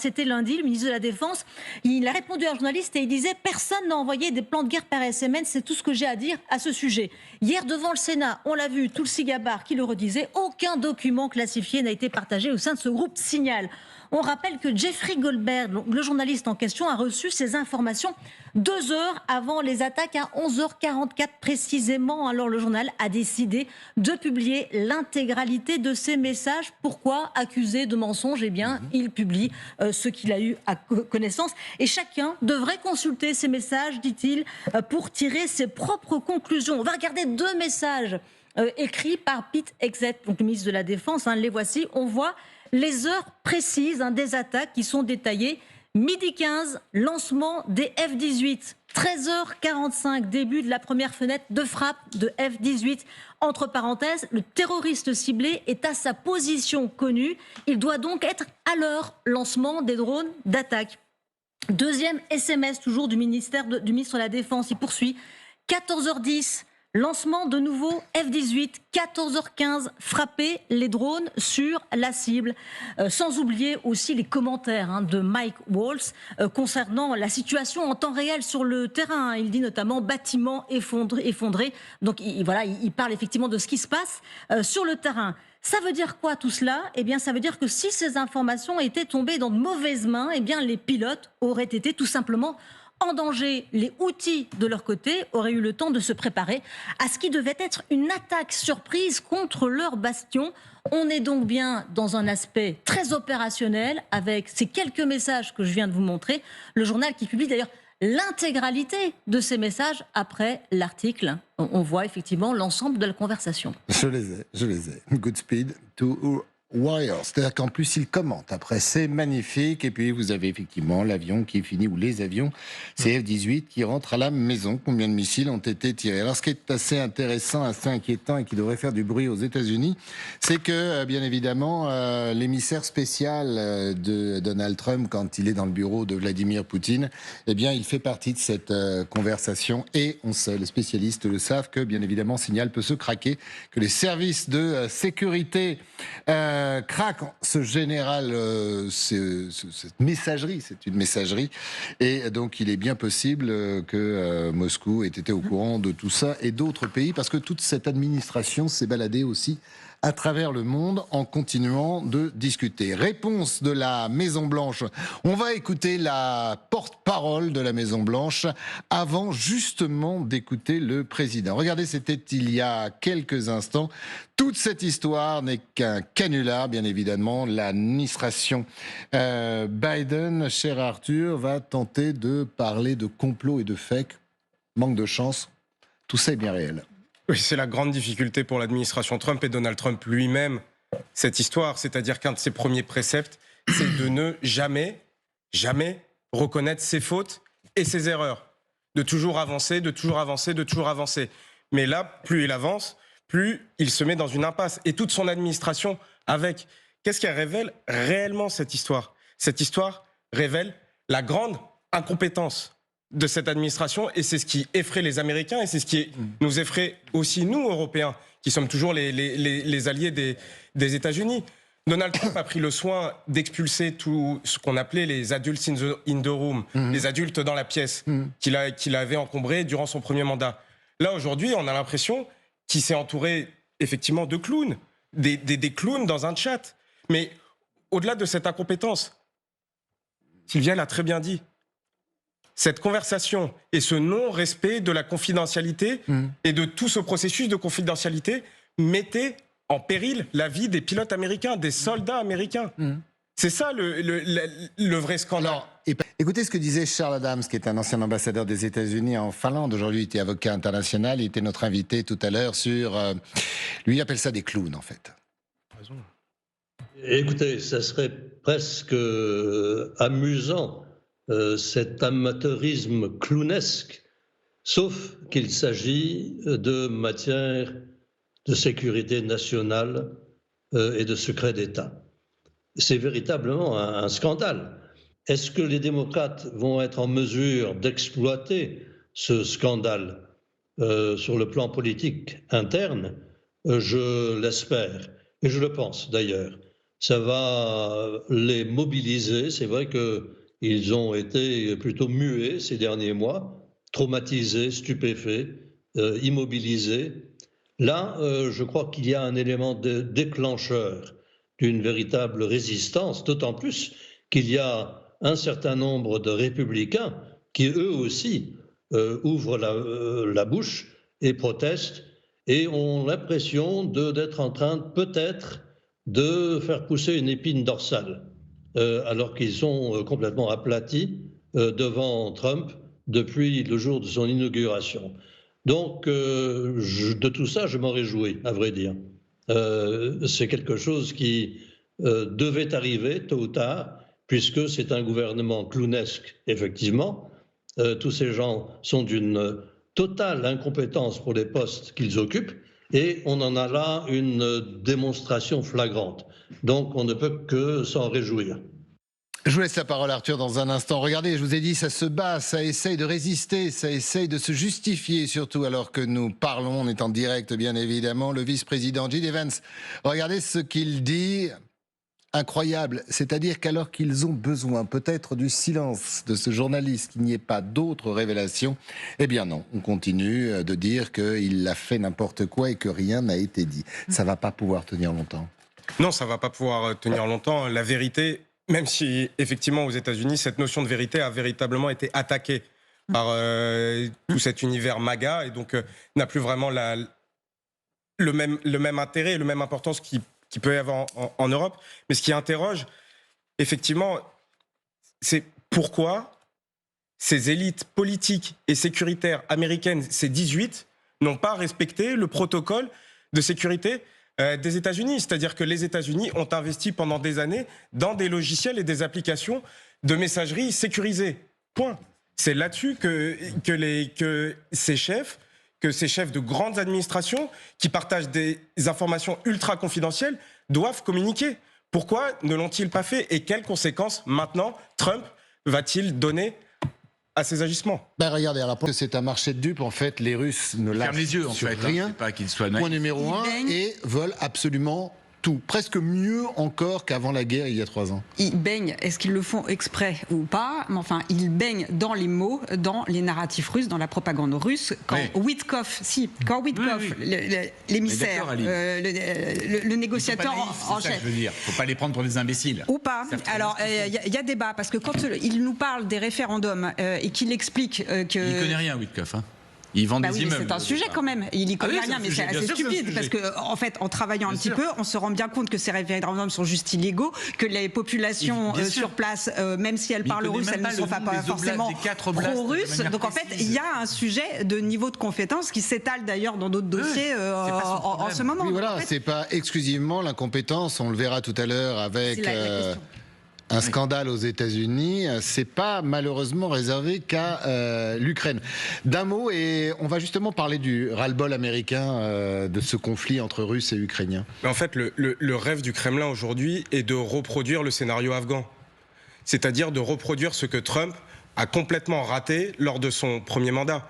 C'était lundi, le ministre de la Défense, il a répondu à un journaliste et il disait « Personne n'a envoyé des plans de guerre par SMS, c'est tout ce que j'ai à dire à ce sujet ». Hier, devant le Sénat, on l'a vu, Tulsi Gabbard qui le redisait, aucun document classifié n'a été partagé au sein de ce groupe Signal. On rappelle que Jeffrey Goldberg, le journaliste en question, a reçu ces informations 2 heures avant les attaques, à 11h44 précisément. Alors le journal a décidé de publier l'intégralité de ces messages. Pourquoi accusé de mensonge? Eh bien, il publie ce qu'il a eu à connaissance. Et chacun devrait consulter ces messages, dit-il, pour tirer ses propres conclusions. On va regarder 2 messages écrits par Pete Hegseth, donc le ministre de la Défense. Les voici. On voit les heures précises des attaques qui sont détaillées. Midi 15, lancement des F-18. 13h45, début de la première fenêtre de frappe de F-18. Entre parenthèses, le terroriste ciblé est à sa position connue. Il doit donc être à l'heure. Lancement des drones d'attaque. Deuxième SMS, toujours du ministre de la Défense. Il poursuit. 14h10. Lancement de nouveaux F-18, 14h15, frapper les drones sur la cible. Sans oublier aussi les commentaires de Mike Waltz concernant la situation en temps réel sur le terrain. Il dit notamment bâtiments effondrés. Donc il parle effectivement de ce qui se passe sur le terrain. Ça veut dire quoi tout cela? Eh bien, ça veut dire que si ces informations étaient tombées dans de mauvaises mains, eh bien, les pilotes auraient été tout simplement en danger. Les Houthis, de leur côté, auraient eu le temps de se préparer à ce qui devait être une attaque surprise contre leur bastion. On est donc bien dans un aspect très opérationnel avec ces quelques messages que je viens de vous montrer. Le journal qui publie d'ailleurs l'intégralité de ces messages après l'article. On voit effectivement l'ensemble de la conversation. Je les ai. Good speed to Warriors, c'est-à-dire qu'en plus il commente après, c'est magnifique, et puis vous avez effectivement l'avion qui est fini, ou les avions, c'est F-18 qui rentrent à la maison. Combien de missiles ont été tirés? Alors ce qui est assez intéressant, assez inquiétant et qui devrait faire du bruit aux États-Unis, c'est que bien évidemment l'émissaire spécial de Donald Trump, quand il est dans le bureau de Vladimir Poutine, eh bien il fait partie de cette conversation, et on sait, les spécialistes le savent, que bien évidemment Signal peut se craquer, que les services de sécurité craque ce général, cette messagerie, c'est une messagerie, et donc il est bien possible que Moscou ait été au courant de tout ça, et d'autres pays, parce que toute cette administration s'est baladée aussi à travers le monde en continuant de discuter. Réponse de la Maison-Blanche. On va écouter la porte-parole de la Maison-Blanche avant justement d'écouter le président. Regardez, c'était il y a quelques instants. Toute cette histoire n'est qu'un canular, bien évidemment. L'administration Biden, cher Arthur, va tenter de parler de complot et de fake. Manque de chance, tout ça est bien réel. Oui, c'est la grande difficulté pour l'administration Trump et Donald Trump lui-même, cette histoire. C'est-à-dire qu'un de ses premiers préceptes, c'est de ne jamais reconnaître ses fautes et ses erreurs. De toujours avancer, de toujours avancer, de toujours avancer. Mais là, plus il avance, plus il se met dans une impasse. Et toute son administration avec. Qu'est-ce qu'elle révèle réellement, cette histoire? Cette histoire révèle la grande incompétence de cette administration, et c'est ce qui effraie les Américains, et c'est ce qui nous effraie aussi, nous, Européens, qui sommes toujours les alliés des États-Unis. Donald Trump a pris le soin d'expulser tout ce qu'on appelait les adults in the room, les adultes dans la pièce, qu'il avait encombrés durant son premier mandat. Là, aujourd'hui, on a l'impression qu'il s'est entouré, effectivement, de clowns, des clowns dans un chat. Mais au-delà de cette incompétence, Sylvia l'a très bien dit, cette conversation et ce non-respect de la confidentialité et de tout ce processus de confidentialité mettait en péril la vie des pilotes américains, des soldats américains. C'est ça le vrai scandale. Alors, écoutez ce que disait Charles Adams, qui est un ancien ambassadeur des États-Unis en Finlande. Aujourd'hui, il était avocat international. Il était notre invité tout à l'heure sur... lui, il appelle ça des clowns, en fait. Écoutez, ça serait presque amusant, cet amateurisme clownesque, sauf qu'il s'agit de matière de sécurité nationale et de secret d'État. C'est véritablement un scandale. Est-ce que les démocrates vont être en mesure d'exploiter ce scandale sur le plan politique interne? Je l'espère, et je le pense d'ailleurs. ça va les mobiliser. C'est vrai qu'ils ont été plutôt muets ces derniers mois, traumatisés, stupéfaits, immobilisés. Là, je crois qu'il y a un élément déclencheur d'une véritable résistance, d'autant plus qu'il y a un certain nombre de républicains qui, eux aussi, ouvrent la bouche et protestent et ont l'impression d'être en train, peut-être, de faire pousser une épine dorsale, alors qu'ils sont complètement aplatis devant Trump depuis le jour de son inauguration. Donc, de tout ça, je m'en réjouis, à vrai dire. C'est quelque chose qui devait arriver tôt ou tard, puisque c'est un gouvernement clownesque, effectivement. Tous ces gens sont d'une totale incompétence pour les postes qu'ils occupent, et on en a là une démonstration flagrante. Donc, on ne peut que s'en réjouir. Je vous laisse la parole, Arthur, dans un instant. Regardez, je vous ai dit, ça se bat, ça essaye de résister, ça essaye de se justifier, surtout alors que nous parlons, on est en direct, bien évidemment, le vice-président J.D. Vance. Regardez ce qu'il dit, incroyable, c'est-à-dire qu'alors qu'ils ont besoin peut-être du silence de ce journaliste, qu'il n'y ait pas d'autres révélations, eh bien non, on continue de dire qu'il a fait n'importe quoi et que rien n'a été dit. Ça ne va pas pouvoir tenir longtemps. Non, ça ne va pas pouvoir tenir longtemps. La vérité... Même si, effectivement, aux États-Unis, cette notion de vérité a véritablement été attaquée par tout cet univers MAGA et donc n'a plus vraiment le même intérêt et la même importance qu'il peut y avoir en Europe. Mais ce qui interroge, effectivement, c'est pourquoi ces élites politiques et sécuritaires américaines, ces 18, n'ont pas respecté le protocole de sécurité des États-Unis. C'est-à-dire que les États-Unis ont investi pendant des années dans des logiciels et des applications de messagerie sécurisées. Point. C'est là-dessus que ces chefs de grandes administrations qui partagent des informations ultra confidentielles doivent communiquer. Pourquoi ne l'ont-ils pas fait? Et quelles conséquences maintenant Trump va-t-il donner à ces agissements? Regardez, alors que c'est un marché de dupes, en fait, les Russes ne lâchent les yeux, en sur fait, rien. C'est pas qu'ils soient naïfs. Point numéro 1, et veulent absolument tout. Presque mieux encore qu'avant la guerre il y a 3 ans. Ils baignent, est-ce qu'ils le font exprès ou pas? Mais enfin, ils baignent dans les mots, dans les narratifs russes, dans la propagande russe. Quand Witkoff, l'émissaire, le négociateur en chef. Il ne faut pas les prendre pour des imbéciles. Ou pas. Alors, il y a débat, parce que quand il nous parle des référendums et qu'il explique que... Il ne connaît rien, Witkoff, hein. Ils vendent des immeubles. C'est un sujet quand même. Il y connaît rien, mais c'est assez stupide parce que, en fait, en travaillant un petit peu, on se rend bien compte que ces référendums sont juste illégaux, que les populations sur place, même si elles parlent russe, elles ne sont pas forcément pro-russes. Donc en fait, il y a un sujet de niveau de compétence qui s'étale d'ailleurs dans d'autres dossiers en ce moment. Oui, voilà, c'est pas exclusivement l'incompétence. On le verra tout à l'heure avec un scandale aux États-Unis, c'est pas malheureusement réservé qu'à l'Ukraine. D'un mot, et on va justement parler du ras-le-bol américain de ce conflit entre Russes et Ukrainiens. Mais en fait, le rêve du Kremlin aujourd'hui est de reproduire le scénario afghan. C'est-à-dire de reproduire ce que Trump a complètement raté lors de son premier mandat.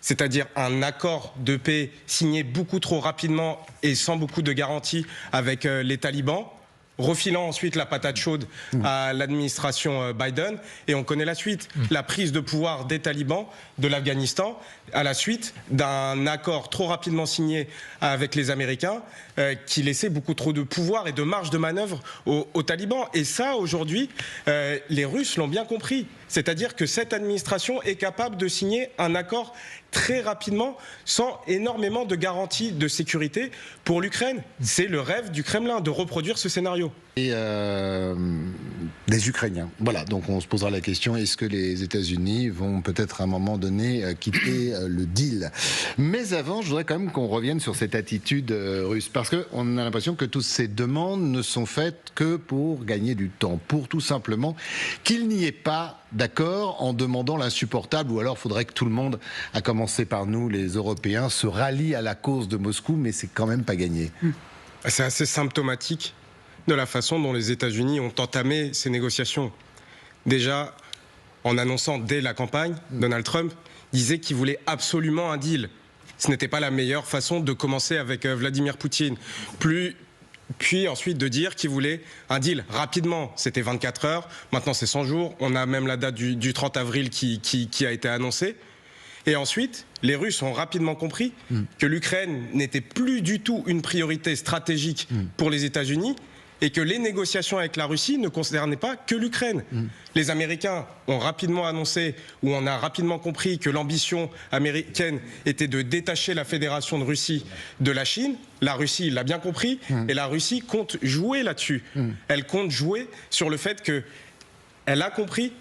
C'est-à-dire un accord de paix signé beaucoup trop rapidement et sans beaucoup de garanties avec les talibans, refilant ensuite la patate chaude à l'administration Biden. Et on connaît la suite. La prise de pouvoir des talibans de l'Afghanistan à la suite d'un accord trop rapidement signé avec les Américains qui laissait beaucoup trop de pouvoir et de marge de manœuvre aux talibans. Et ça, aujourd'hui, les Russes l'ont bien compris. C'est-à-dire que cette administration est capable de signer un accord très rapidement, sans énormément de garanties de sécurité pour l'Ukraine. C'est le rêve du Kremlin de reproduire ce scénario. Et des Ukrainiens. Voilà, donc on se posera la question, est-ce que les États-Unis vont peut-être à un moment donné quitter le deal? Mais avant, je voudrais quand même qu'on revienne sur cette attitude russe, parce qu'on a l'impression que toutes ces demandes ne sont faites que pour gagner du temps, pour tout simplement qu'il n'y ait pas d'accord en demandant l'insupportable, ou alors faudrait que tout le monde, à commencer par nous, les Européens, se rallie à la cause de Moscou, mais c'est quand même pas gagné. C'est assez symptomatique de la façon dont les États-Unis ont entamé ces négociations. Déjà, en annonçant dès la campagne, Donald Trump disait qu'il voulait absolument un deal. Ce n'était pas la meilleure façon de commencer avec Vladimir Poutine. Plus puis ensuite de dire qu'ils voulaient un deal rapidement. C'était 24 heures, maintenant c'est 100 jours. On a même la date du 30 avril qui a été annoncée. Et ensuite, les Russes ont rapidement compris que l'Ukraine n'était plus du tout une priorité stratégique pour les États-Unis et que les négociations avec la Russie ne concernaient pas que l'Ukraine. Les Américains ont rapidement annoncé, ou on a rapidement compris que l'ambition américaine était de détacher la Fédération de Russie de la Chine. La Russie l'a bien compris et la Russie compte jouer là-dessus. Elle compte jouer sur le fait qu'elle a compris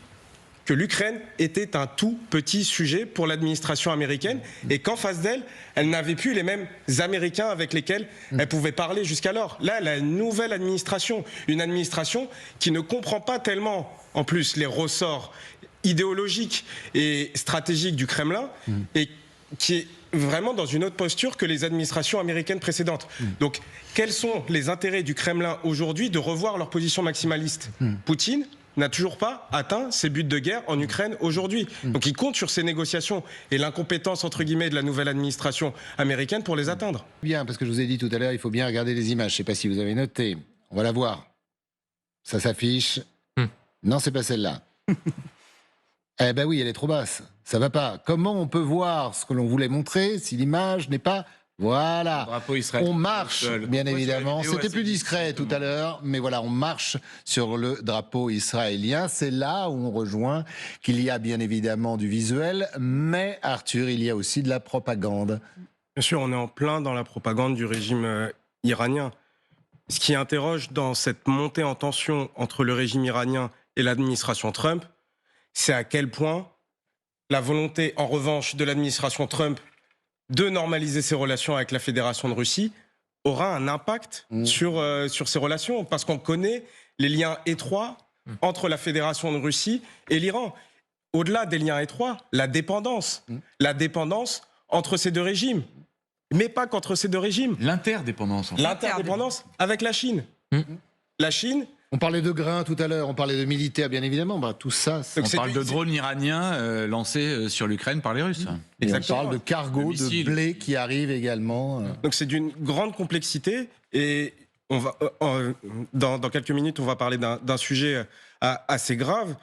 que l'Ukraine était un tout petit sujet pour l'administration américaine et qu'en face d'elle, elle n'avait plus les mêmes Américains avec lesquels elle pouvait parler jusqu'alors. Là, elle a une nouvelle administration, une administration qui ne comprend pas tellement, en plus, les ressorts idéologiques et stratégiques du Kremlin et qui est vraiment dans une autre posture que les administrations américaines précédentes. Donc, quels sont les intérêts du Kremlin aujourd'hui de revoir leur position maximaliste ? Poutine n'a toujours pas atteint ses buts de guerre en Ukraine aujourd'hui. Donc il compte sur ces négociations et l'incompétence, entre guillemets, de la nouvelle administration américaine pour les atteindre. Bien, parce que je vous ai dit tout à l'heure, il faut bien regarder les images. Je ne sais pas si vous avez noté. On va la voir. Ça s'affiche. Non, c'est pas celle-là. Eh ben oui, elle est trop basse. Ça va pas. Comment on peut voir ce que l'on voulait montrer si l'image n'est pas... Voilà, on marche, bien évidemment. C'était plus discret tout à l'heure, mais voilà, on marche sur le drapeau israélien. C'est là où on rejoint qu'il y a bien évidemment du visuel, mais Arthur, il y a aussi de la propagande. Bien sûr, on est en plein dans la propagande du régime iranien. Ce qui interroge dans cette montée en tension entre le régime iranien et l'administration Trump, c'est à quel point la volonté, en revanche, de l'administration Trump de normaliser ses relations avec la Fédération de Russie aura un impact sur ces relations, parce qu'on connaît les liens étroits entre la Fédération de Russie et l'Iran. Au-delà des liens étroits, la dépendance entre ces deux régimes, mais pas qu'entre ces deux régimes. L'interdépendance. En fait. L'interdépendance avec la Chine. La Chine... On parlait de grains tout à l'heure, on parlait de militaires, bien évidemment. Bah, tout ça, on parle de drones iraniens lancés sur l'Ukraine par les Russes. Et on parle de cargos, de blé qui arrivent également. Donc c'est d'une grande complexité. Et on va, dans quelques minutes, on va parler d'un sujet assez grave.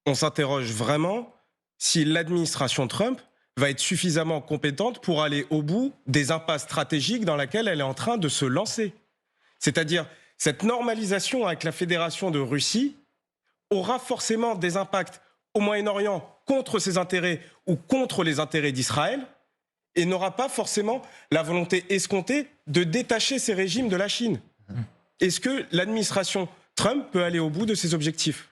On s'interroge vraiment si l'administration Trump va être suffisamment compétente pour aller au bout des impasses stratégiques dans lesquelles elle est en train de se lancer. C'est-à-dire... cette normalisation avec la Fédération de Russie aura forcément des impacts au Moyen-Orient contre ses intérêts ou contre les intérêts d'Israël et n'aura pas forcément la volonté escomptée de détacher ces régimes de la Chine. Est-ce que l'administration Trump peut aller au bout de ses objectifs ?